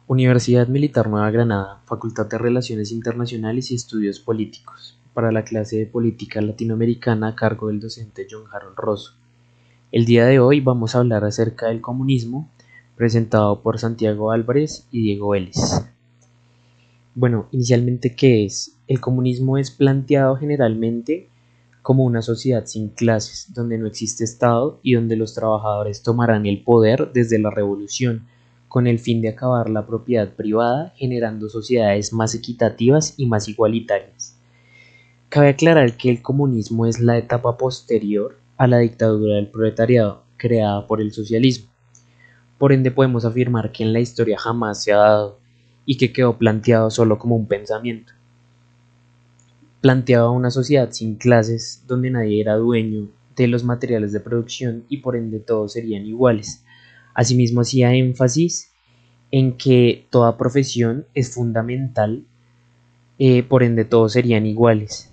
Universidad Militar Nueva Granada, Facultad de Relaciones Internacionales y Estudios Políticos, para la clase de Política Latinoamericana a cargo del docente John Harold Rosso. El día de hoy vamos a hablar acerca del comunismo, presentado por Santiago Álvarez y Diego Vélez. Bueno, inicialmente, ¿qué es? El comunismo es planteado generalmente como una sociedad sin clases, donde no existe Estado y donde los trabajadores tomarán el poder desde la revolución, con el fin de acabar la propiedad privada, generando sociedades más equitativas y más igualitarias. Cabe aclarar que el comunismo es la etapa posterior a la dictadura del proletariado, creada por el socialismo. Por ende, podemos afirmar que en la historia jamás se ha dado y que quedó planteado solo como un pensamiento. Planteaba una sociedad sin clases donde nadie era dueño de los materiales de producción y por ende todos serían iguales. Asimismo, hacía énfasis en que toda profesión es fundamental, por ende todos serían iguales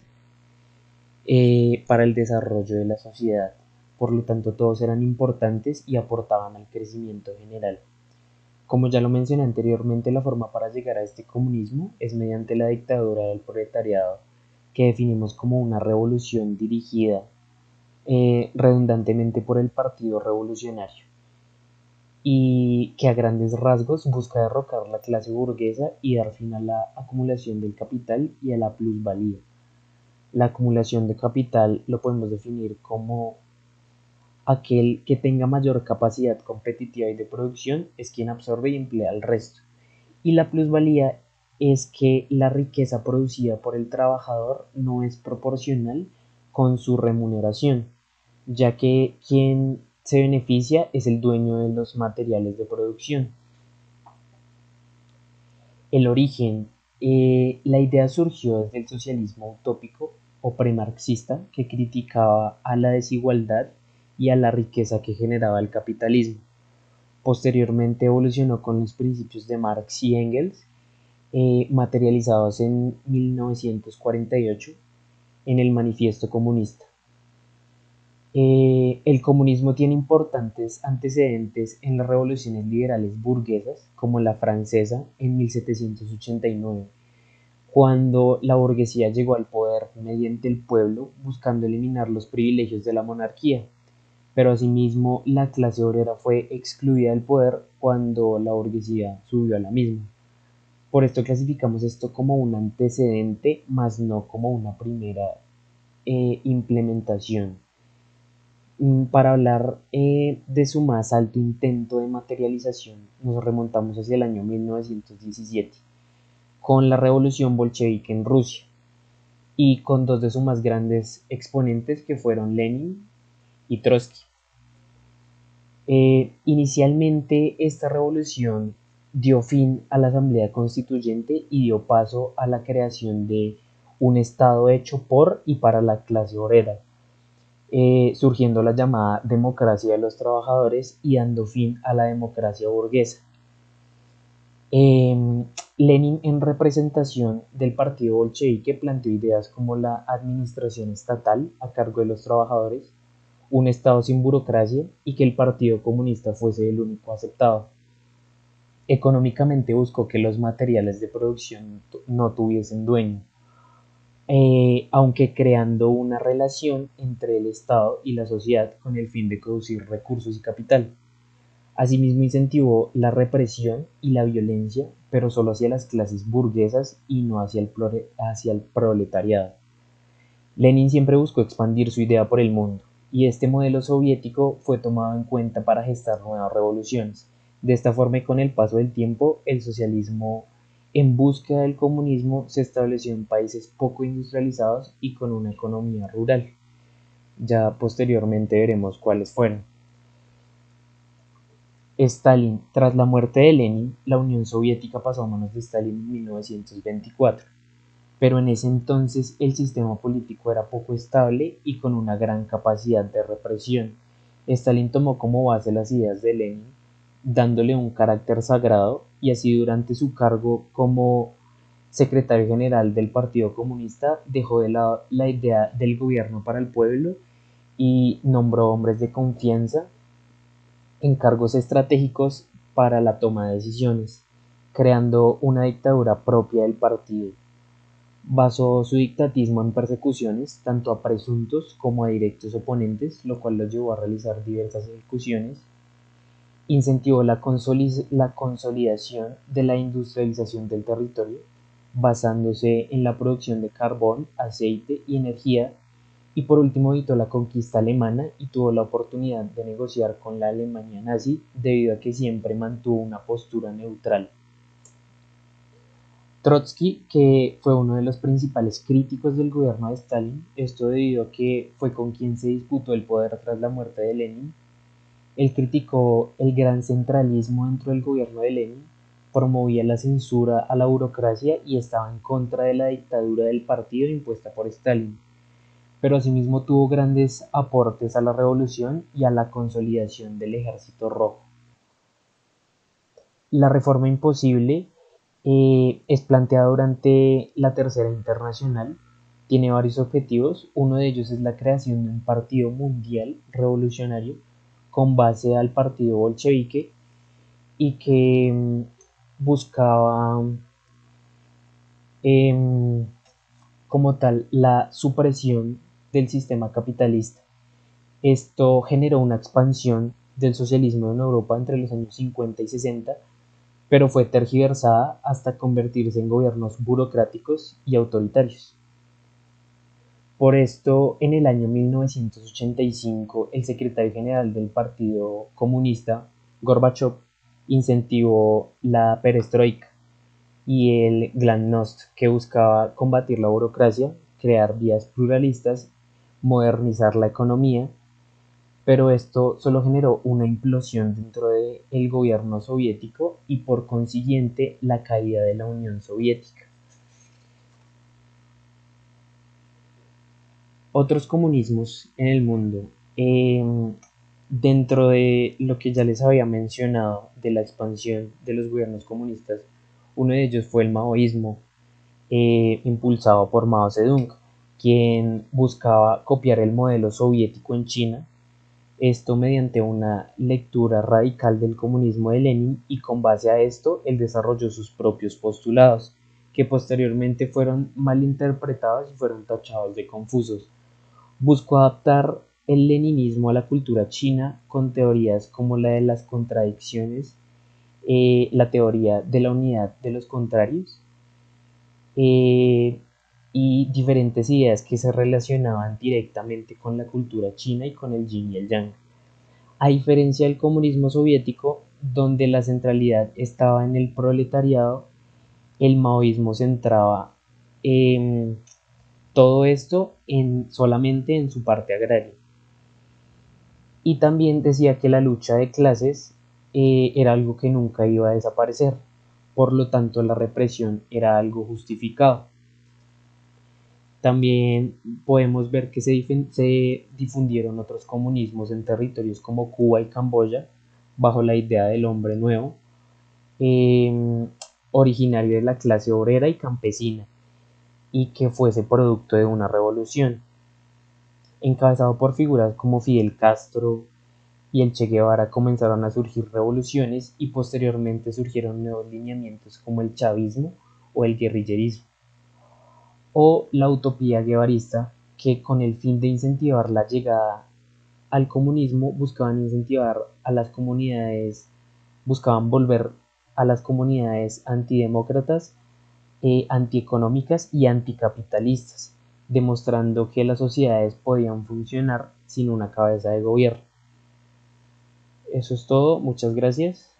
para el desarrollo de la sociedad. Por lo tanto, todos eran importantes y aportaban al crecimiento general. Como ya lo mencioné anteriormente, la forma para llegar a este comunismo es mediante la dictadura del proletariado, que definimos como una revolución dirigida redundantemente por el Partido Revolucionario y que a grandes rasgos busca derrocar la clase burguesa y dar fin a la acumulación del capital y a la plusvalía. La acumulación de capital lo podemos definir como aquel que tenga mayor capacidad competitiva y de producción es quien absorbe y emplea al resto. Y la plusvalía es que la riqueza producida por el trabajador no es proporcional con su remuneración, ya que quien se beneficia es el dueño de los materiales de producción. El origen. La idea surgió desde el socialismo utópico o premarxista que criticaba a la desigualdad y a la riqueza que generaba el capitalismo. Posteriormente evolucionó con los principios de Marx y Engels, materializados en 1948 en el Manifiesto Comunista. El comunismo tiene importantes antecedentes en las revoluciones liberales burguesas, como la francesa en 1789, cuando la burguesía llegó al poder mediante el pueblo buscando eliminar los privilegios de la monarquía, pero asimismo la clase obrera fue excluida del poder cuando la burguesía subió a la misma. Por esto clasificamos esto como un antecedente, más no como una primera implementación. Para hablar de su más alto intento de materialización, nos remontamos hacia el año 1917, con la revolución bolchevique en Rusia, y con dos de sus más grandes exponentes que fueron Lenin y Trotsky. Inicialmente esta revolución dio fin a la Asamblea Constituyente y dio paso a la creación de un Estado hecho por y para la clase obrera, surgiendo la llamada democracia de los trabajadores y dando fin a la democracia burguesa. Lenin, en representación del partido bolchevique, planteó ideas como la administración estatal a cargo de los trabajadores, un Estado sin burocracia y que el Partido Comunista fuese el único aceptado. Económicamente buscó que los materiales de producción no tuviesen dueño, aunque creando una relación entre el Estado y la sociedad con el fin de producir recursos y capital. Asimismo incentivó la represión y la violencia, pero solo hacia las clases burguesas y no hacia el proletariado. Lenin siempre buscó expandir su idea por el mundo, y este modelo soviético fue tomado en cuenta para gestar nuevas revoluciones. De esta forma y con el paso del tiempo, el socialismo en búsqueda del comunismo se estableció en países poco industrializados y con una economía rural. Ya posteriormente veremos cuáles fueron. Stalin. Tras la muerte de Lenin, la Unión Soviética pasó a manos de Stalin en 1924, pero en ese entonces el sistema político era poco estable y con una gran capacidad de represión. Stalin tomó como base las ideas de Lenin, dándole un carácter sagrado, y así durante su cargo como secretario general del Partido Comunista dejó de lado la idea del gobierno para el pueblo y nombró hombres de confianza en cargos estratégicos para la toma de decisiones. creando una dictadura propia del partido. Basó su dictatismo en persecuciones tanto a presuntos como a directos oponentes, lo cual los llevó a realizar diversas ejecuciones. Incentivó la consolidación de la industrialización del territorio, basándose en la producción de carbón, aceite y energía, y por último evitó la conquista alemana y tuvo la oportunidad de negociar con la Alemania nazi debido a que siempre mantuvo una postura neutral. Trotsky, que fue uno de los principales críticos del gobierno de Stalin, esto debido a que fue con quien se disputó el poder tras la muerte de Lenin. Él criticó el gran centralismo dentro del gobierno de Lenin, promovía la censura a la burocracia y estaba en contra de la dictadura del partido impuesta por Stalin, pero asimismo tuvo grandes aportes a la revolución y a la consolidación del Ejército Rojo. La reforma imposible es planteada durante la Tercera Internacional, tiene varios objetivos, uno de ellos es la creación de un partido mundial revolucionario con base al partido bolchevique y que buscaba em, como tal la supresión del sistema capitalista. Esto generó una expansión del socialismo en Europa entre los años 50 y 60, pero fue tergiversada hasta convertirse en gobiernos burocráticos y autoritarios. Por esto, en el año 1985, el secretario general del Partido Comunista, Gorbachev, incentivó la perestroika y el glasnost, que buscaba combatir la burocracia, crear vías pluralistas, modernizar la economía, pero esto solo generó una implosión dentro del gobierno soviético y por consiguiente la caída de la Unión Soviética. Otros comunismos en el mundo. Dentro de lo que ya les había mencionado de la expansión de los gobiernos comunistas, uno de ellos fue el maoísmo, impulsado por Mao Zedong, quien buscaba copiar el modelo soviético en China, esto mediante una lectura radical del comunismo de Lenin, y con base a esto él desarrolló sus propios postulados, que posteriormente fueron malinterpretados y fueron tachados de confusos. Buscó adaptar el leninismo a la cultura china con teorías como la de las contradicciones, la teoría de la unidad de los contrarios, eh, y diferentes ideas que se relacionaban directamente con la cultura china y con el yin y el yang. A diferencia del comunismo soviético, donde la centralidad estaba en el proletariado, el maoísmo centraba todo esto solamente en su parte agraria. Y también decía que la lucha de clases era algo que nunca iba a desaparecer, por lo tanto la represión era algo justificado. También podemos ver que se difundieron otros comunismos en territorios como Cuba y Camboya, bajo la idea del hombre nuevo, eh, originario de la clase obrera y campesina, y que fuese producto de una revolución, encabezado por figuras como Fidel Castro y el Che Guevara. Comenzaron a surgir revoluciones y posteriormente surgieron nuevos lineamientos como el chavismo o el guerrillerismo, o la utopía guevarista, que con el fin de incentivar la llegada al comunismo buscaban incentivar a las comunidades, buscaban volver a las comunidades antidemócratas, antieconómicas y anticapitalistas, demostrando que las sociedades podían funcionar sin una cabeza de gobierno. Eso es todo, muchas gracias.